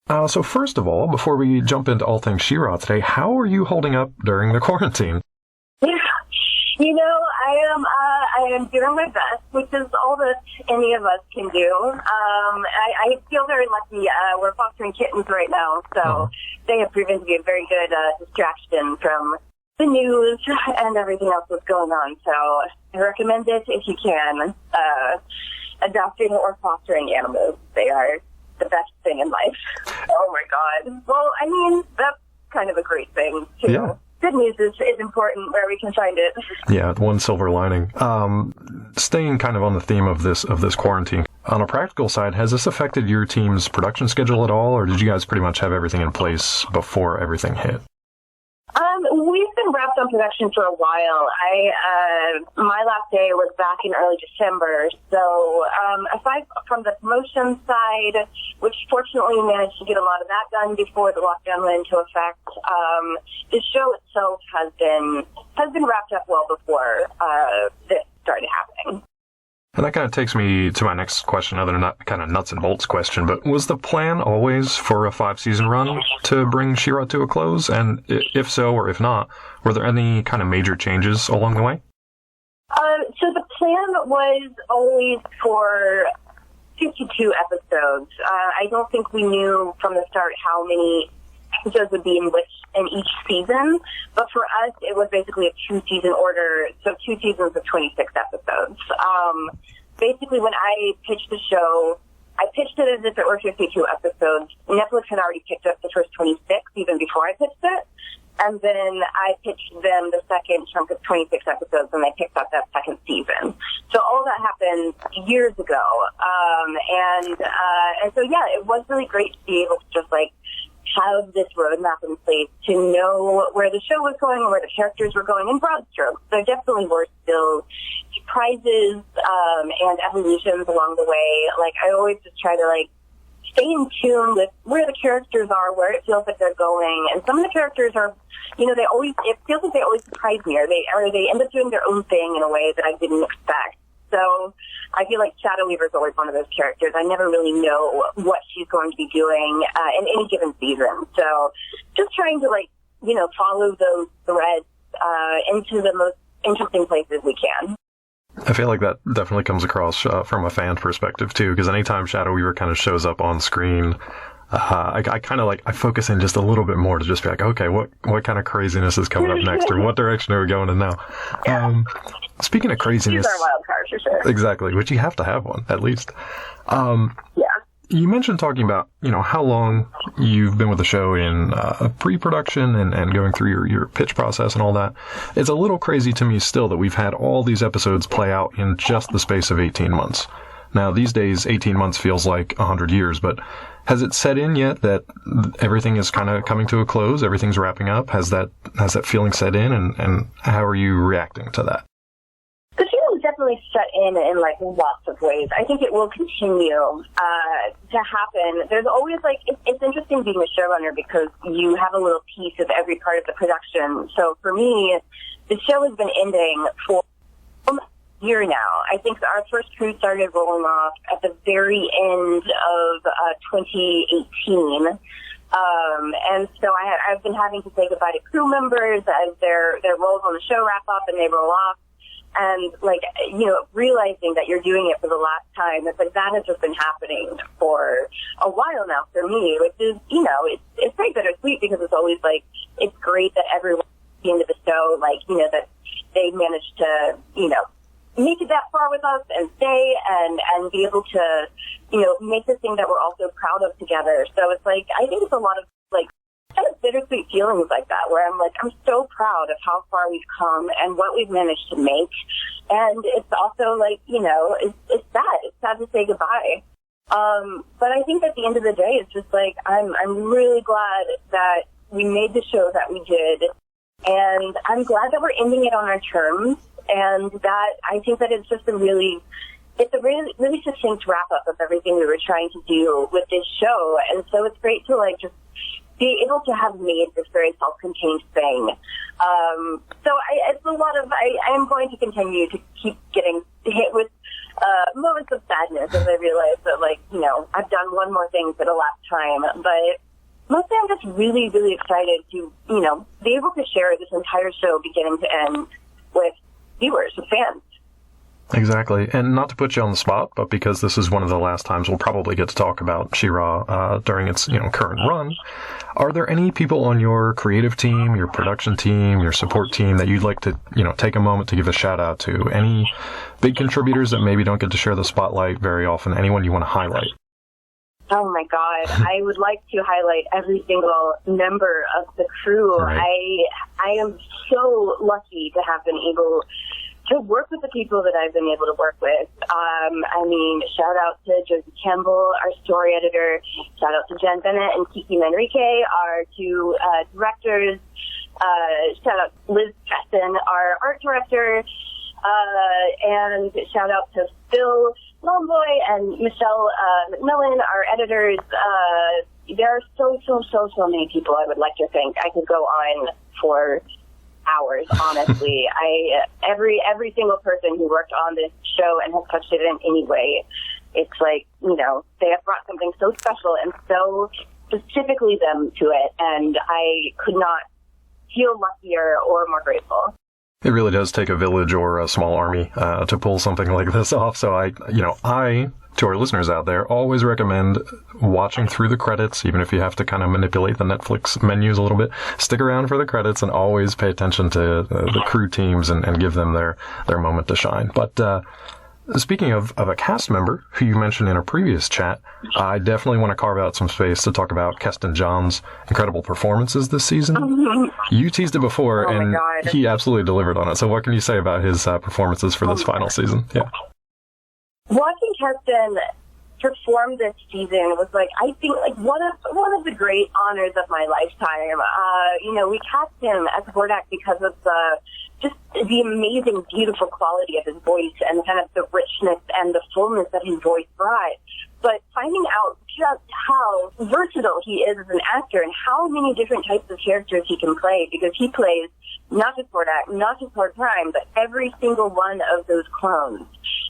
So first of all, before we jump into all things She-Ra today, how are you holding up during the quarantine? Yeah, I am doing my best, which is all that any of us can do. I feel very lucky. We're fostering kittens right now, so they have proven to be a very good distraction from the news and everything else that's going on. So I recommend it if you can. Adopting or fostering animals, they are the best thing in life. Oh my God. Well, I mean, that's kind of a great thing, too. Yeah. Good news is important where we can find it. Yeah, one silver lining. Staying kind of on the theme of this quarantine, on a practical side, has this affected your team's production schedule at all, or did you guys pretty much have everything in place before everything hit? We've been wrapped on production for a while. My last day was back in early December. So, aside from the promotion side, which fortunately we managed to get a lot of that done before the lockdown went into effect, the show itself has been wrapped up well before this started happening. And that kind of takes me to my next question, other than that kind of nuts and bolts question, but was the plan always for a 5-season run to bring She-Ra to a close? And if so, or if not, were there any kind of major changes along the way? So the plan was always for 52 episodes. I don't think we knew from the start how many episodes would be in each season, but for us, it was basically a 2-season order, so 2 seasons of 26 episodes. Basically, when I pitched the show, I pitched it as if it were 52 episodes. Netflix had already picked up the first 26 even before I pitched it, and then I pitched them the second chunk of 26 episodes, and they picked up that second season. So all that happened years ago, and so yeah, it was really great to be able to just have this roadmap in place to know where the show was going and where the characters were going in broad strokes. There definitely were still surprises and evolutions along the way. I always just try to stay in tune with where the characters are, where it feels like they're going. And some of the characters are, it feels like they always surprise me, or they end up doing their own thing in a way that I didn't expect. So I feel like Shadow Weaver is always one of those characters. I never really know what she's going to be doing in any given season. So just trying to, follow those threads into the most interesting places we can. I feel like that definitely comes across from a fan perspective, too, because anytime Shadow Weaver kind of shows up on screen, I kind of I focus in just a little bit more to just be like, okay, what kind of craziness is coming up next, or what direction are we going in now? Yeah. Speaking of craziness, she's our wild card for sure. Exactly, which you have to have one at least. Yeah. You mentioned talking about how long you've been with the show in pre-production and going through your pitch process and all that. It's a little crazy to me still that we've had all these episodes play out in just the space of 18 months. Now, these days, 18 months feels like 100 years, but has it set in yet that everything is kind of coming to a close? Everything's wrapping up? Has that feeling set in, and how are you reacting to that? The feeling definitely set in lots of ways. I think it will continue to happen. There's always it's interesting being a showrunner because you have a little piece of every part of the production. So for me, the show has been ending for year now. I think our first crew started rolling off at the very end of 2018. And so I've been having to say goodbye to crew members as their roles on the show wrap up and they roll off. And realizing that you're doing it for the last time, it's that has just been happening for a while now for me, which is, it's very bittersweet because it's always it's great that everyone at the end of the show, that they managed to, make it that far with us and stay and be able to, make the thing that we're all so proud of together. So it's I think it's a lot of kind of bittersweet feelings like that, where I'm so proud of how far we've come and what we've managed to make. And it's also it's sad. It's sad to say goodbye. But I think at the end of the day, it's just I'm really glad that we made the show that we did. And I'm glad that we're ending it on our terms. And that I think that it's a really succinct wrap up of everything we were trying to do with this show. And so it's great to just be able to have made this very self-contained thing. So it's a lot of, I am going to continue to keep getting hit with moments of sadness as I realize that, like, you know, I've done one more thing for the last time. But mostly I'm just really, really excited to, you know, be able to share this entire show beginning to end with viewers, with fans. Exactly. And not to put you on the spot, but because this is one of the last times we'll probably get to talk about She-Ra during its, you know, current run, are there any people on your creative team, your production team, your support team that you'd like to, you know, take a moment to give a shout out to? Any big contributors that maybe don't get to share the spotlight very often? Anyone you want to highlight? Oh my God. I would like to highlight every single member of the crew. Right. I am so lucky to have been able to work with the people that I've been able to work with. I mean, shout out to Josie Campbell, our story editor. Shout out to Jen Bennett and Kiki Manrique, our two directors. Shout out to Liz Keston, our art director. And shout out to Phil Lomboy and Michelle McMillan, our editors. There are so many people I would like to thank. I could go on for hours, honestly. Every single person who worked on this show and has touched it in any way, it's like, you know, they have brought something so special and so specifically them to it, and I could not feel luckier or more grateful. It really does take a village or a small army to pull something like this off. So I, to our listeners out there, always recommend watching through the credits, even if you have to kind of manipulate the Netflix menus a little bit. Stick around for the credits and always pay attention to the crew teams and give them their moment to shine. But speaking of a cast member who you mentioned in a previous chat, I definitely want to carve out some space to talk about Keston John's incredible performances this season. You teased it before, and he absolutely delivered on it. So what can you say about his performances for this final season? Yeah. Watching Keston perform this season was, like, I think, like, one of the great honors of my lifetime. We cast him as Hordak because of the amazing, beautiful quality of his voice and kind of the richness and the fullness that his voice brought. But finding out just how versatile he is as an actor and how many different types of characters he can play, because he plays not just Hordak, not just Horde Prime, but every single one of those clones.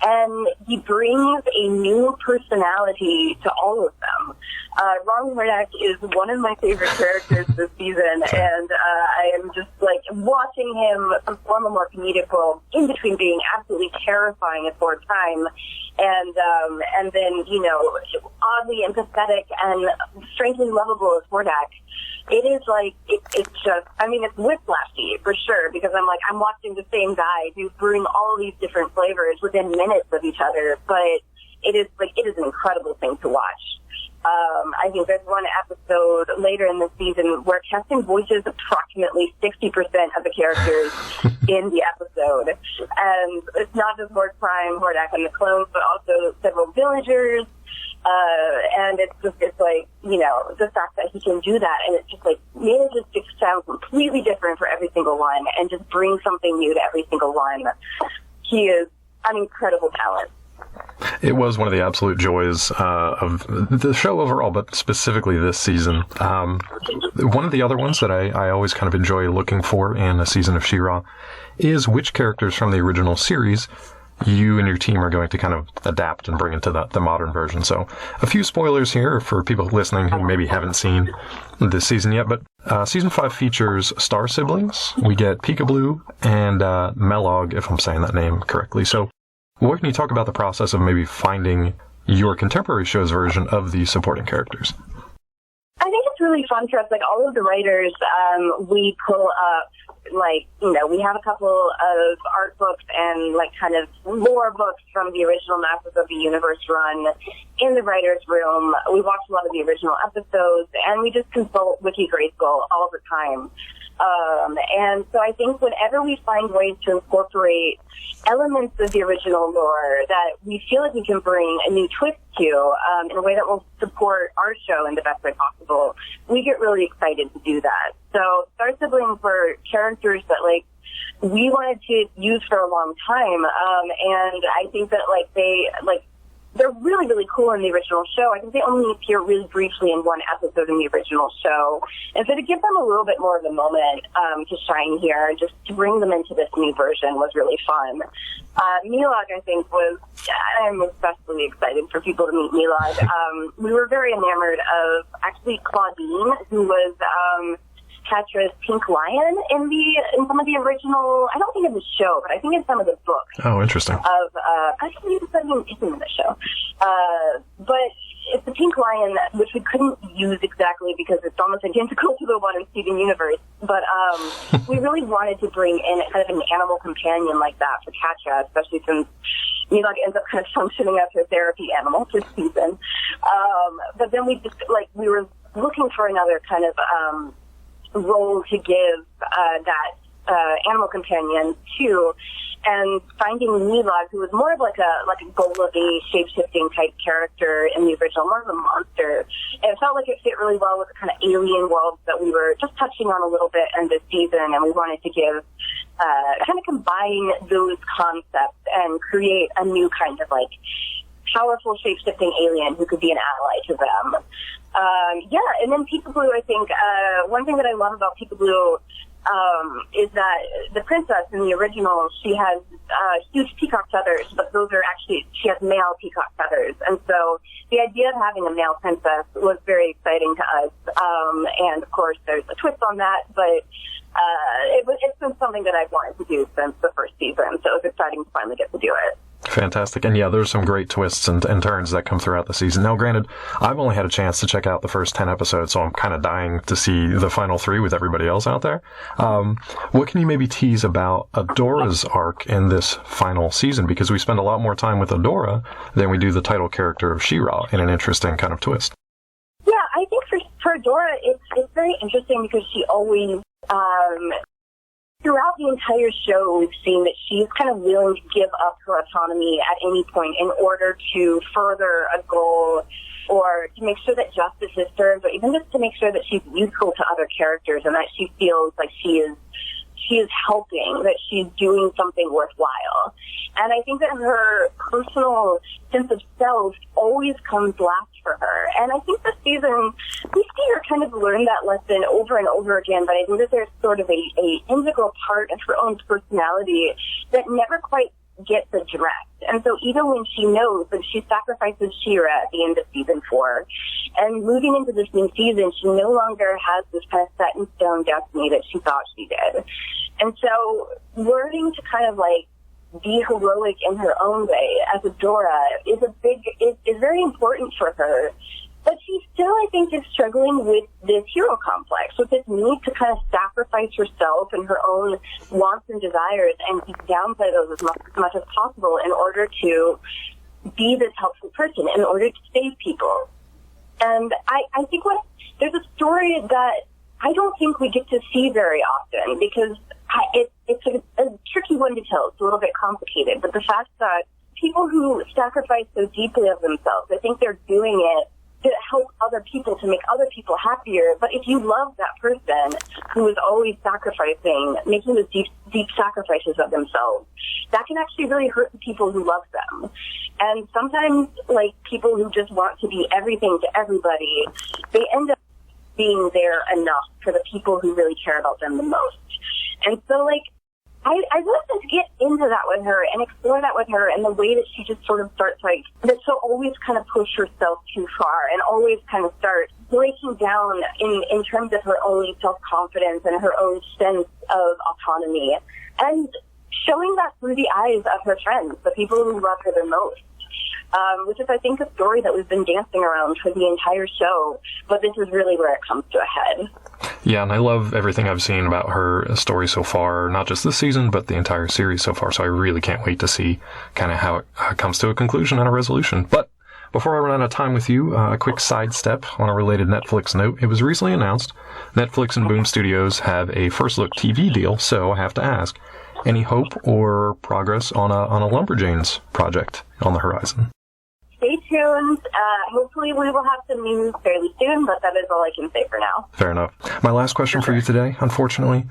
And he brings a new personality to all of them. Ron Hordak is one of my favorite characters this season, and I am just, like, watching him perform a more comedic role in between being absolutely terrifying as Horde Prime and then, you know, oddly empathetic and strangely lovable as Hordak. It is like, it's just, I mean, it's whiplashy for sure, because I'm watching the same guy who's brewing all these different flavors within minutes of each other, but it is an incredible thing to watch. I think there's one episode later in the season where Keston voices approximately 60% of the characters in the episode. And it's not just Horde Prime, Hordak, and the clones, but also several villagers. And it's like, you know, the fact that he can do that, and it's just like, manages to sound completely different for every single one and just bring something new to every single one. He is an incredible talent. It was one of the absolute joys of the show overall, but specifically this season. One of the other ones that I always kind of enjoy looking for in a season of She-Ra is which characters from the original series you and your team are going to kind of adapt and bring into the modern version. So a few spoilers here for people listening who maybe haven't seen this season yet, but season 5 features Star siblings. We get Peekaboo and Melog, if I'm saying that name correctly. So what can you talk about the process of maybe finding your contemporary show's version of these supporting characters? I think it's really fun for us. Like, all of the writers, we pull up, like, you know, we have a couple of art books and, like, kind of lore books from the original Masters of the Universe run in the writer's room. We watch a lot of the original episodes, and we just consult Wiki Grayskull all the time. And so I think whenever we find ways to incorporate elements of the original lore that we feel like we can bring a new twist to, in a way that will support our show in the best way possible, we get really excited to do that. So Star Siblings were characters that, like, we wanted to use for a long time, and I think that, like, they're really really cool in the original show. I think they only appear really briefly in one episode in the original show. And so to give them a little bit more of a moment to shine here, just to bring them into this new version was really fun. Milad, I think, I'm especially excited for people to meet Milad. We were very enamored of, actually, Claudine, who was Catra's Pink Lion in some of the original, I don't think in the show, but I think in some of the books. Oh, interesting. Actually, it's in the show. But it's the Pink Lion, which we couldn't use exactly because it's almost identical to the one in Steven Universe. But we really wanted to bring in kind of an animal companion like that for Catra, especially since Milad ends up kind of functioning as her therapy animal this season. But then we were looking for another kind of role to give that animal companion to, and finding Milad, who was more of like a Golubby, shape-shifting type character in the original, more of a monster. And it felt like it fit really well with the kind of alien world that we were just touching on a little bit in this season, and we wanted to give kind of combine those concepts and create a new kind of like powerful shape-shifting alien who could be an ally to them. And then Peekaboo, I think, one thing that I love about Peekaboo is that the princess in the original, she has huge peacock feathers, but she has male peacock feathers. And so the idea of having a male princess was very exciting to us. And of course, there's a twist on that, but it's been something that I've wanted to do since the first season, so it was exciting to finally get to do it. Fantastic. And yeah, there's some great twists and turns that come throughout the season. Now, granted, I've only had a chance to check out the first 10 episodes, so I'm kind of dying to see the final 3 with everybody else out there. What can you maybe tease about Adora's arc in this final season? Because we spend a lot more time with Adora than we do the title character of She-Ra in an interesting kind of twist. Yeah, I think for Adora, it's very interesting because she always... throughout the entire show, we've seen that she's kind of willing to give up her autonomy at any point in order to further a goal or to make sure that justice is served, or even just to make sure that she's useful to other characters and that she feels like she is helping, that she's doing something worthwhile. And I think that her personal sense of self always comes last for her. And I think this season, we see her kind of learn that lesson over and over again, but I think that there's sort of a integral part of her own personality that never quite gets addressed. And so even when she knows that she sacrifices She-Ra at the end of season 4, and moving into this new season, she no longer has this kind of set in stone destiny that she thought she did. And so learning to kind of like be heroic in her own way as Adora is very important for her. But she still, I think, is struggling with this hero complex, with this need to kind of sacrifice herself and her own wants and desires and downplay those as much as possible in order to be this helpful person, in order to save people. And I think there's a story that I don't think we get to see very often because it's a tricky one to tell. It's a little bit complicated. But the fact that people who sacrifice so deeply of themselves, I think they're doing it to help other people, to make other people happier. But if you love that person who is always sacrificing, making those deep sacrifices of themselves, that can actually really hurt the people who love them. And sometimes, like, people who just want to be everything to everybody, they end up being there enough for the people who really care about them the most. And so, like, I wanted to get into that with her and explore that with her, and the way that she just sort of starts, like, that she'll always kind of push herself too far and always kind of start breaking down in terms of her own self-confidence and her own sense of autonomy, and showing that through the eyes of her friends, the people who love her the most. Which is, I think, a story that we've been dancing around for the entire show, but this is really where it comes to a head. Yeah, and I love everything I've seen about her story so far, not just this season, but the entire series so far, so I really can't wait to see kind of how it comes to a conclusion and a resolution. But before I run out of time with you, a quick sidestep on a related Netflix note. It was recently announced Netflix and Boom Studios have a First Look TV deal, so I have to ask, any hope or progress on a Lumberjanes project on the horizon? stay tuned. Hopefully we will have some news fairly soon, but that is all I can say for now. Fair enough. My last question for you today, unfortunately,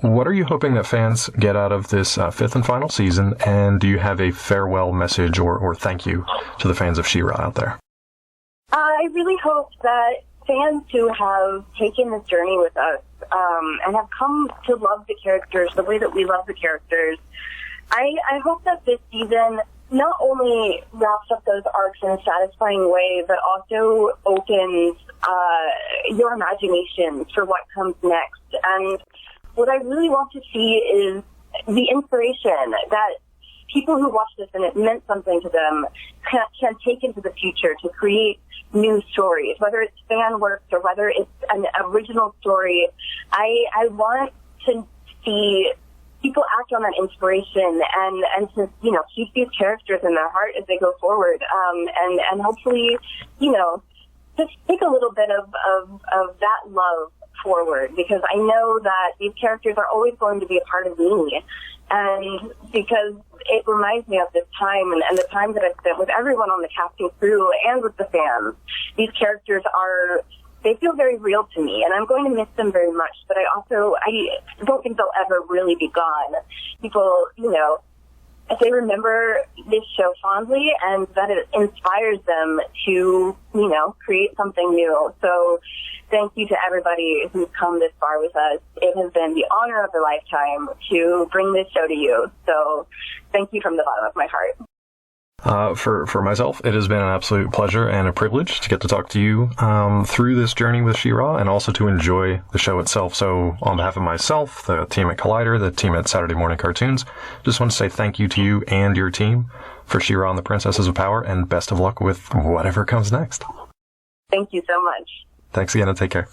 what are you hoping that fans get out of this fifth and final season, and do you have a farewell message or thank you to the fans of She-Ra out there? I really hope that fans who have taken this journey with us and have come to love the characters the way that we love the characters, I hope that this season not only wraps up those arcs in a satisfying way, but also opens your imagination for what comes next. And what I really want to see is the inspiration that people who watch this and it meant something to them can take into the future to create new stories, whether it's fan works or whether it's an original story. I want to see people act on that inspiration and to, keep these characters in their heart as they go forward. And hopefully, just take a little bit of that love forward, because I know that these characters are always going to be a part of me. And because it reminds me of this time and the time that I've spent with everyone on the casting crew and with the fans. These characters they feel very real to me, and I'm going to miss them very much, but I don't think they'll ever really be gone. People, they remember this show fondly, and that it inspires them to, create something new. So thank you to everybody who's come this far with us. It has been the honor of a lifetime to bring this show to you. So thank you from the bottom of my heart. For myself, it has been an absolute pleasure and a privilege to get to talk to you through this journey with She-Ra, and also to enjoy the show itself. So on behalf of myself, the team at Collider, the team at Saturday Morning Cartoons, just want to say thank you to you and your team for She-Ra and the Princesses of Power, and best of luck with whatever comes next. Thank you so much. Thanks again, and take care.